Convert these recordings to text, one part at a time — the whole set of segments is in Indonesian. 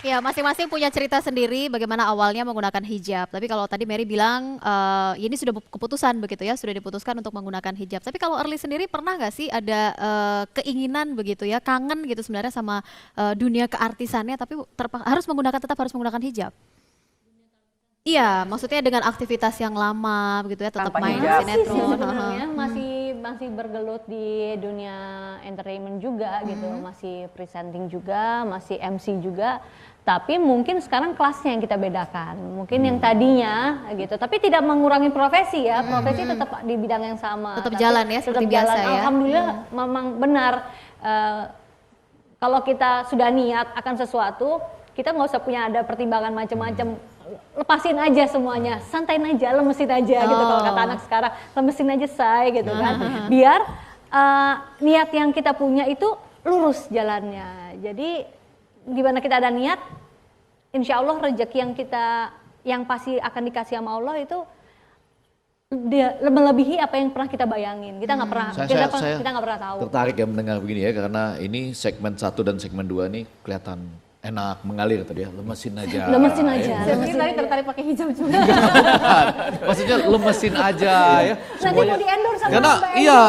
Ya, masing-masing punya cerita sendiri bagaimana awalnya menggunakan hijab. Tapi kalau tadi Mary bilang ini sudah keputusan begitu ya, sudah diputuskan untuk menggunakan hijab. Tapi kalau Early sendiri pernah nggak sih ada keinginan begitu ya, kangen gitu sebenarnya sama dunia keartisannya, tapi tetap harus menggunakan hijab? Iya, maksudnya dengan aktivitas yang lama begitu ya, tetap Tanpa main hijab. sinetron. Sebenarnya masih bergelut di dunia entertainment juga gitu, masih presenting juga, masih MC juga. Tapi mungkin sekarang kelasnya yang kita bedakan. Mungkin yang tadinya gitu, tapi tidak mengurangi profesi ya. Profesi tetap di bidang yang sama. Tetap Tapi jalan ya, seperti tetap jalan. biasa ya. Alhamdulillah memang benar. Kalau kita sudah niat akan sesuatu, kita nggak usah punya ada pertimbangan macam-macam. Lepasin aja semuanya, santain aja, lemesin aja gitu kalau kata anak sekarang, lemesin aja say gitu kan. Biar niat yang kita punya itu lurus jalannya. Jadi di mana kita ada niat, insya Allah rezeki yang pasti akan dikasih sama Allah itu dia melebihi apa yang pernah kita bayangin. Kita nggak pernah, kita nggak pernah tahu. Tertarik ya mendengar begini ya, karena ini segmen 1 dan segmen 2 nih kelihatan enak mengalir tadi ya, lemesin aja. Lemesin aja. Saya mungkin tadi tertarik pakai hijab juga. Maksudnya lemesin aja ya. Nanti mau di-endorse sama Karena Mbak iya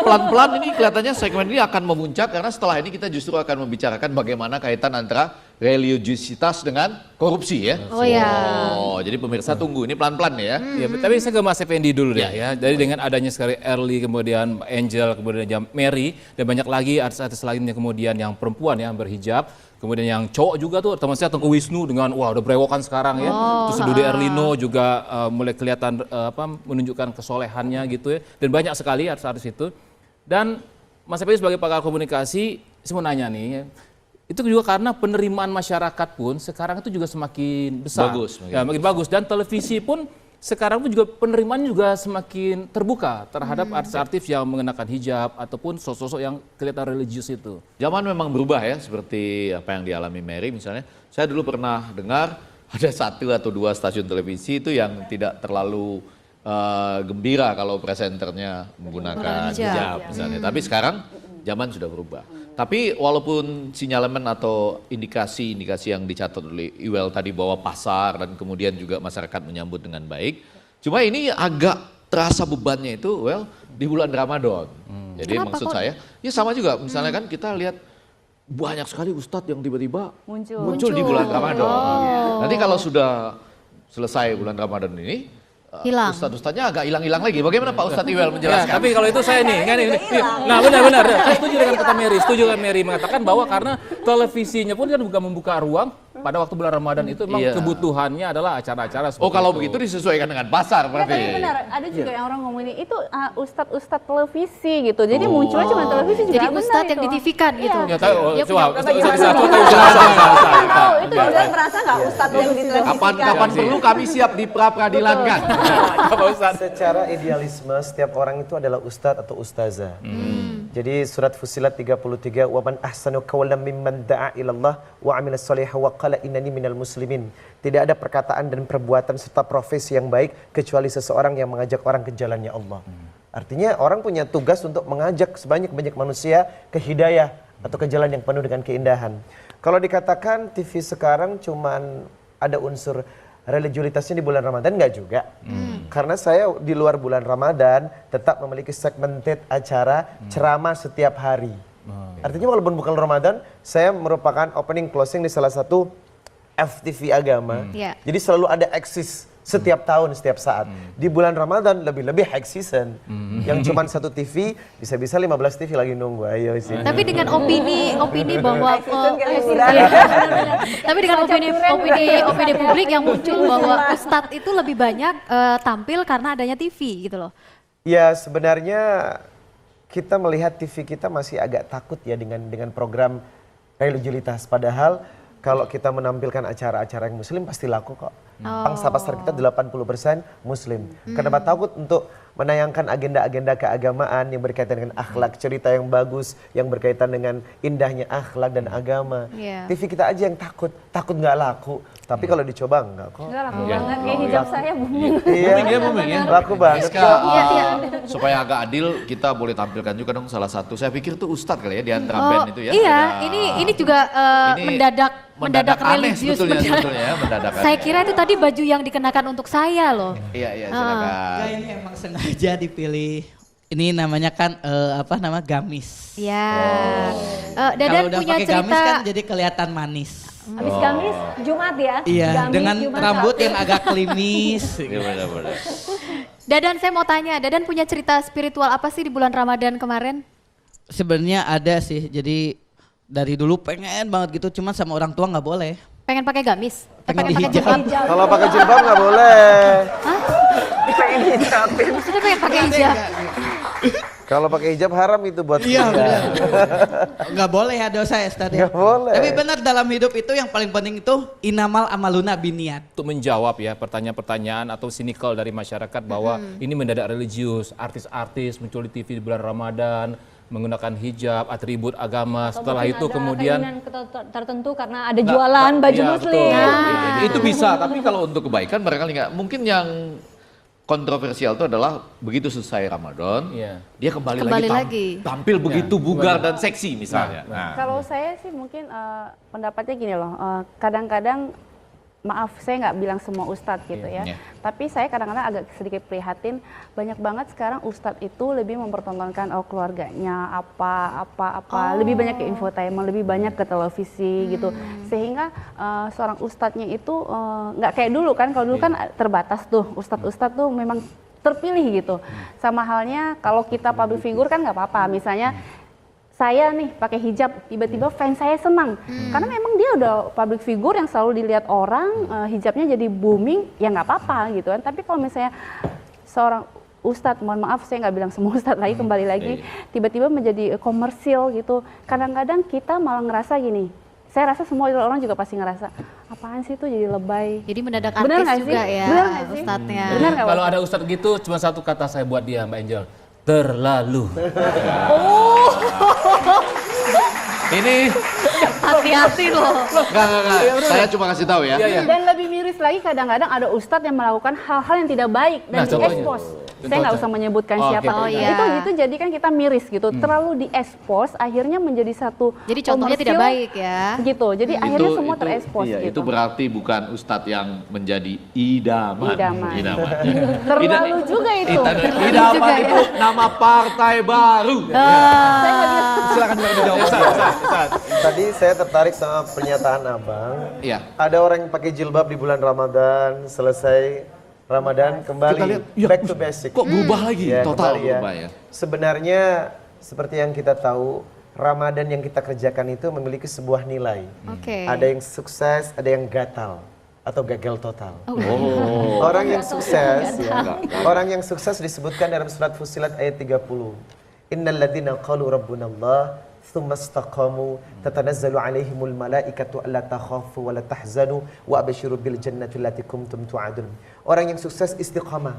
pelan-pelan ini kelihatannya segmen ini akan memuncak karena setelah ini kita justru akan membicarakan bagaimana kaitan antara religiusitas dengan korupsi ya. Oh ya. Oh, jadi pemirsa tunggu ini pelan-pelan ya. Ya, tapi saya ke Mas Effendi dulu deh ya. Jadi dengan adanya sekali Early, kemudian Angel, kemudian Mary, dan banyak lagi artis-artis lainnya kemudian yang perempuan yang berhijab, kemudian yang cowok juga tuh teman saya Tengku Wisnu dengan wah udah brewokan sekarang ya. Terus Dude Erlino juga mulai kelihatan menunjukkan kesolehannya gitu ya. Dan banyak sekali artis-artis itu. Dan Mas Effendi sebagai pakar komunikasi, saya mau nanya nih ya, itu juga karena penerimaan masyarakat pun sekarang itu juga semakin besar. Bagus, makin bagus. Dan televisi pun sekarang pun juga penerimaannya juga semakin terbuka terhadap artis-artis yang mengenakan hijab ataupun sosok-sosok yang kelihatan religius itu. Zaman memang berubah ya, seperti apa yang dialami Mary misalnya. Saya dulu pernah dengar ada 1 atau 2 stasiun televisi itu yang tidak terlalu gembira kalau presenternya menggunakan hijab misalnya. Tapi sekarang zaman sudah berubah. Tapi walaupun sinyalemen atau indikasi-indikasi yang dicatat oleh Iwel tadi bahwa pasar dan kemudian juga masyarakat menyambut dengan baik. Cuma ini agak terasa bebannya itu di bulan Ramadan. Jadi Kenapa maksud kok? saya, ya sama juga misalnya kan kita lihat banyak sekali ustadz yang tiba-tiba muncul di bulan Ramadan. Nanti kalau sudah selesai bulan Ramadan ini, Hilang. Ustadz-ustadznya agak hilang-hilang lagi. Bagaimana Pak Ustadz Iwel Ya, menjelaskan? tapi kalau itu saya nih, nah benar-benar, saya setuju dengan kata Mary, mengatakan bahwa karena televisinya pun kan juga membuka ruang pada waktu bulan Ramadan itu memang kebutuhannya adalah acara-acara seperti Oh kalau itu. begitu disesuaikan dengan pasar Tapi berarti. benar, ada juga yang orang ngomongin itu ustadz-ustadz televisi gitu. Jadi munculnya cuma televisi juga. Jadi benar ustadz yang itu. di-TV-kan gitu. Ya, tahu, Dia coba, punya- bisa Tahu, itu juga merasa nggak ustadz itu di televisi. Kapan perlu kami siap di pra-peradilan kan? Secara idealisme setiap orang itu adalah ustadz atau ustazah. Jadi surat Fussilat 33, wa man ahsanu qawlan mimman da'a ilallah wa 'amila shalihan wa qala innani minal muslimin. Tidak ada perkataan dan perbuatan serta profesi yang baik kecuali seseorang yang mengajak orang ke jalannya Allah. Artinya orang punya tugas untuk mengajak sebanyak-banyak manusia ke hidayah atau ke jalan yang penuh dengan keindahan. Kalau dikatakan TV sekarang cuman ada unsur religiulitasnya di bulan Ramadan, enggak juga. Karena saya di luar bulan Ramadan tetap memiliki segmented acara ceramah setiap hari. Artinya walaupun bukan Ramadan, saya merupakan opening closing di salah satu FTV agama. Jadi selalu ada eksis setiap tahun, setiap saat. Di bulan Ramadan lebih-lebih high season. Yang cuma 1 TV, bisa-bisa 15 TV lagi nunggu. Ayo sini. Tapi dengan opini bahwa tapi dengan opini publik yang muncul bahwa ustadz itu lebih banyak tampil karena adanya TV gitu loh. Ya sebenarnya kita melihat TV kita masih agak takut ya dengan program religiulitas. Padahal kalau kita menampilkan acara-acara yang muslim pasti laku kok. Pangsa pasar kita 80% Muslim. Kenapa takut untuk menayangkan agenda-agenda keagamaan yang berkaitan dengan akhlak, cerita yang bagus, yang berkaitan dengan indahnya akhlak dan agama. Iya. TV kita aja yang takut nggak laku. Tapi kalau dicoba enggak kok. Enggak laku banget, kayak hijab saya booming. Iya, booming ya. laku banget. Rizka, supaya agak adil, kita boleh tampilkan juga dong salah satu. Saya pikir itu Ustadz kali ya di antara band itu ya. Iya, Ada- ini juga Ini mendadak aneh religius. sebetulnya ya, mendadak aneh. Saya kira itu tadi baju yang dikenakan untuk saya loh. Iya, silakan. Ya ini emang sengaja dipilih. Ini namanya kan gamis. Ya. Kalau Dadan udah punya pakai cerita. gamis kan jadi kelihatan manis. Habis Kamis, Jumat ya. Iya, Kamis, dengan Jumat, rambut Sabtu. yang agak klimis. Iya benar-benar. Dadan saya mau tanya, Dadan punya cerita spiritual apa sih di bulan Ramadan kemarin? Sebenarnya ada sih. Jadi dari dulu pengen banget gitu, cuman sama orang tua nggak boleh. Pengen pakai gamis? Pengen pakai dihijab. jilbab? Kalau pakai jilbab nggak boleh. Maksudnya pengen pakai hijab? Kalau pakai hijab haram itu buat Iya kita. benar. Nggak boleh ya dosa ya Ustaz ya. Nggak boleh. Tapi benar dalam hidup itu yang paling penting itu inamal amaluna biniat. Untuk menjawab ya pertanyaan-pertanyaan atau sinikal dari masyarakat bahwa ini mendadak religius, artis-artis muncul di TV di bulan Ramadan, menggunakan hijab, atribut agama. Atau Setelah mungkin itu ada kemudian keinginan tertentu karena ada jualan baju Iya, muslim. betul. Itu bisa, tapi kalau untuk kebaikan mereka nggak. Mungkin yang kontroversial itu adalah begitu selesai Ramadan, Iya. dia kembali lagi. tampil begitu bugar dan seksi misalnya. Nah. Kalau saya sih mungkin pendapatnya gini loh, kadang-kadang maaf saya nggak bilang semua ustadz gitu ya, Iya. tapi saya kadang-kadang agak sedikit prihatin, banyak banget sekarang ustadz itu lebih mempertontonkan keluarganya apa, lebih banyak ke infotainment, lebih banyak ke televisi gitu, sehingga seorang ustadznya itu nggak kayak dulu kan, kalau dulu kan terbatas tuh ustadz tuh memang terpilih gitu, sama halnya kalau kita public figure kan nggak apa-apa, misalnya saya nih pakai hijab, tiba-tiba fans saya senang. Karena memang dia udah public figure yang selalu dilihat orang, hijabnya jadi booming, ya nggak apa-apa gitu kan. Tapi kalau misalnya seorang ustadz, mohon maaf saya nggak bilang semua ustadz lagi, kembali lagi, tiba-tiba menjadi komersil gitu. Kadang-kadang kita malah ngerasa gini, saya rasa semua orang juga pasti ngerasa, apaan sih itu jadi lebay. Jadi mendadak Bener artis nggak juga sih? ya Bener nggak sih? ustadznya. Bener nggak, kalau Ustadz? ada ustadz gitu cuma satu kata saya buat dia Mbak Angel. Terlalu. Ini Hati-hati loh. enggak. Saya cuma kasih tahu ya. Dan lebih miris lagi kadang-kadang ada ustadz yang melakukan hal-hal yang tidak baik dan Nah, contohnya. diekspos. Saya nggak usah menyebutkan Oh, siapa. oke. Oh, iya. Itu jadi kan kita miris gitu. Terlalu diekspos akhirnya menjadi satu Jadi contohnya tidak komersil baik ya. gitu. Jadi akhirnya semua terekspos iya, gitu. itu berarti bukan ustadz yang menjadi idaman. Idaman. Terlalu juga itu. Idaman juga ya. itu nama partai baru. Silakan Mbak dijawab. Tadi saya tertarik sama pernyataan Abang. Iya. Ada orang yang pakai jilbab di bulan Ramadan, selesai Ramadan kembali Kita lihat, ya, back to basic. Kok berubah lagi? Ya, Total kembali ya. berubah ya. Sebenarnya seperti yang kita tahu, Ramadan yang kita kerjakan itu memiliki sebuah nilai. Oke. Ada yang sukses, ada yang gatal atau gagal total. Oh. Orang yang sukses, ya, orang yang sukses disebutkan dalam surat Fussilat ayat 30. Innal ladzina qalu rabbunallah thumma istaqamu tatanazzalu alaihimul malaikatu alla takhafu wa la tahzanu wa abshiru bil jannati allati kuntum tu'adun. Orang yang sukses istiqamah,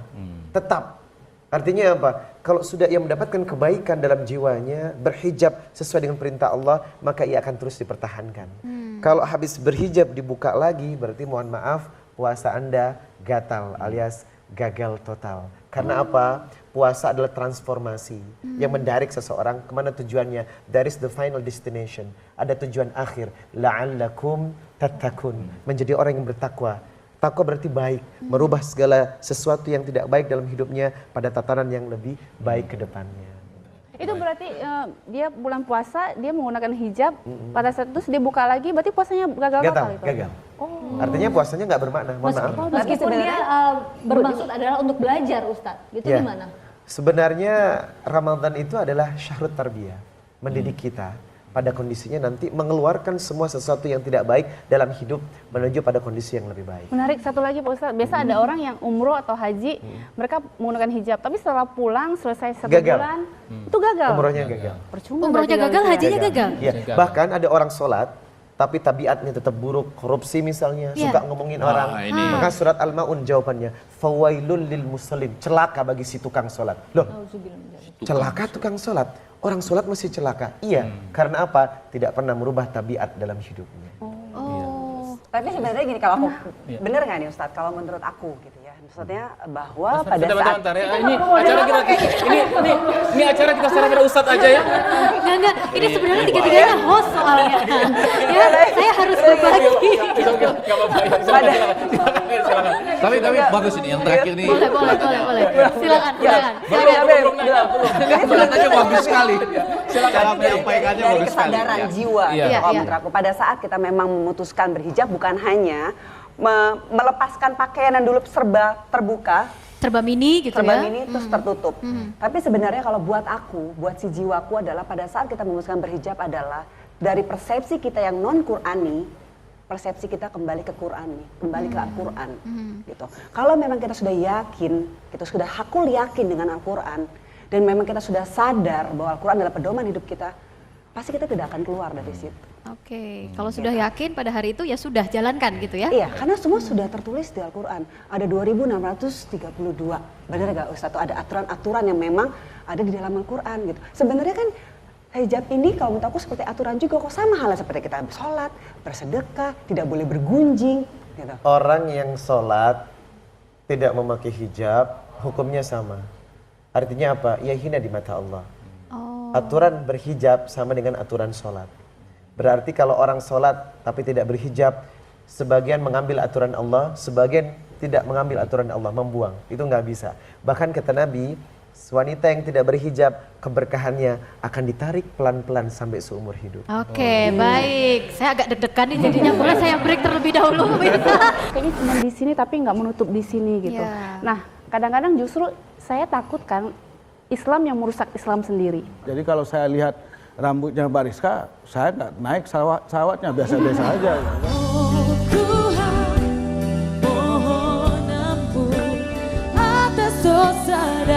tetap. Artinya apa? Kalau sudah ia mendapatkan kebaikan dalam jiwanya, berhijab sesuai dengan perintah Allah, maka ia akan terus dipertahankan. Kalau habis berhijab dibuka lagi, berarti mohon maaf, puasa Anda gatal alias gagal total. Karena apa? Puasa adalah transformasi yang mendarik seseorang kemana tujuannya. That is the final destination. Ada tujuan akhir. La'allakum tattaqun. Menjadi orang yang bertakwa. Takwa berarti baik, merubah segala sesuatu yang tidak baik dalam hidupnya pada tatanan yang lebih baik ke depannya. Itu berarti dia bulan puasa dia menggunakan hijab, pada saat itu dia buka lagi, berarti puasanya gagal total Gatal, itu. gagal. Artinya puasanya nggak bermakna, mohon maaf. Meskipun dia bermaksud adalah untuk belajar Ustadz, gitu Ya. gimana? Sebenarnya Ramadan itu adalah syahrut tarbiyah, mendidik kita pada kondisinya nanti mengeluarkan semua sesuatu yang tidak baik dalam hidup menuju pada kondisi yang lebih baik. Menarik, satu lagi Pak Ustadz, biasa ada orang yang umroh atau haji, mereka menggunakan hijab, tapi setelah pulang selesai satu Gagal. bulan, itu gagal. Umrohnya gagal. Percuma Umrohnya berarti gagal, kalau hajinya gagal. Ya, bahkan ada orang sholat tapi tabiatnya tetap buruk, korupsi misalnya, Iya. suka ngomongin orang. ini. Maka surat Al-Maun jawabannya, fawailul lil muslim, celaka bagi si tukang sholat. Loh, celaka tukang sholat? Orang sholat mesti celaka? Iya, karena apa? Tidak pernah merubah tabiat dalam hidupnya. Oh. Tapi sebenarnya gini, kalau aku bener nggak nih Ustadz, kalau menurut aku gitu ya, maksudnya bahwa pada saat Bentar, ya. Ini acara kita ini acara kita sekarang ada Ustadz aja ya. Enggak, ini sebenarnya tiga-tiganya host soalnya. Ya, saya harus berbagi. Enggak apa-apa. Ya. Silakan. Tapi bagus ini yang terakhir nih. Boleh. Silakan. Berat aja bagus sekali. Cara menyampaikannya dari bagus sekali. kesadaran Ya. jiwa. Iya. Kalau Iya. menurut aku pada saat kita memang memutuskan berhijab bukan hanya melepaskan pakaian yang dulu serba terbuka, Serba mini gitu serba ya. mini terus tertutup. Tapi sebenarnya kalau buat aku, buat si jiwaku adalah pada saat kita memutuskan berhijab adalah dari persepsi kita yang non Qurani, persepsi kita kembali ke Qurani, kembali ke Al-Quran. Gitu. Kalau memang kita sudah yakin, kita sudah hakul yakin dengan Al-Quran, dan memang kita sudah sadar bahwa Al-Quran adalah pedoman hidup kita, pasti kita tidak akan keluar dari situ. Oke, kalau sudah yakin pada hari itu ya sudah jalankan gitu ya. Iya, karena semua sudah tertulis di Al-Quran. Ada 2632. Benar gak Ustaz? Tuh ada aturan-aturan yang memang ada di dalam Al-Quran gitu. Sebenarnya kan hijab ini kalau menurut aku seperti aturan juga kok, sama halnya seperti kita sholat, bersedekah, tidak boleh bergunjing gitu. Orang yang sholat tidak memakai hijab, hukumnya sama. Artinya apa? Ia hina di mata Allah. Aturan berhijab sama dengan aturan sholat. Berarti kalau orang sholat tapi tidak berhijab, sebagian mengambil aturan Allah, sebagian tidak mengambil aturan Allah, membuang. Itu nggak bisa. Bahkan kata Nabi, wanita yang tidak berhijab, keberkahannya akan ditarik pelan-pelan sampai seumur hidup. Oke, baik. Saya agak deg-degan nih jadinya. Boleh saya break terlebih dahulu, bisa? Kayaknya cuma di sini tapi nggak menutup di sini gitu. Iya. Nah, kadang-kadang justru saya takut kan Islam yang merusak Islam sendiri. Jadi kalau saya lihat rambutnya Bariska, saya nggak naik sawatnya, biasa-biasa aja. Oh Tuhan, mohon ampun atas dosa dan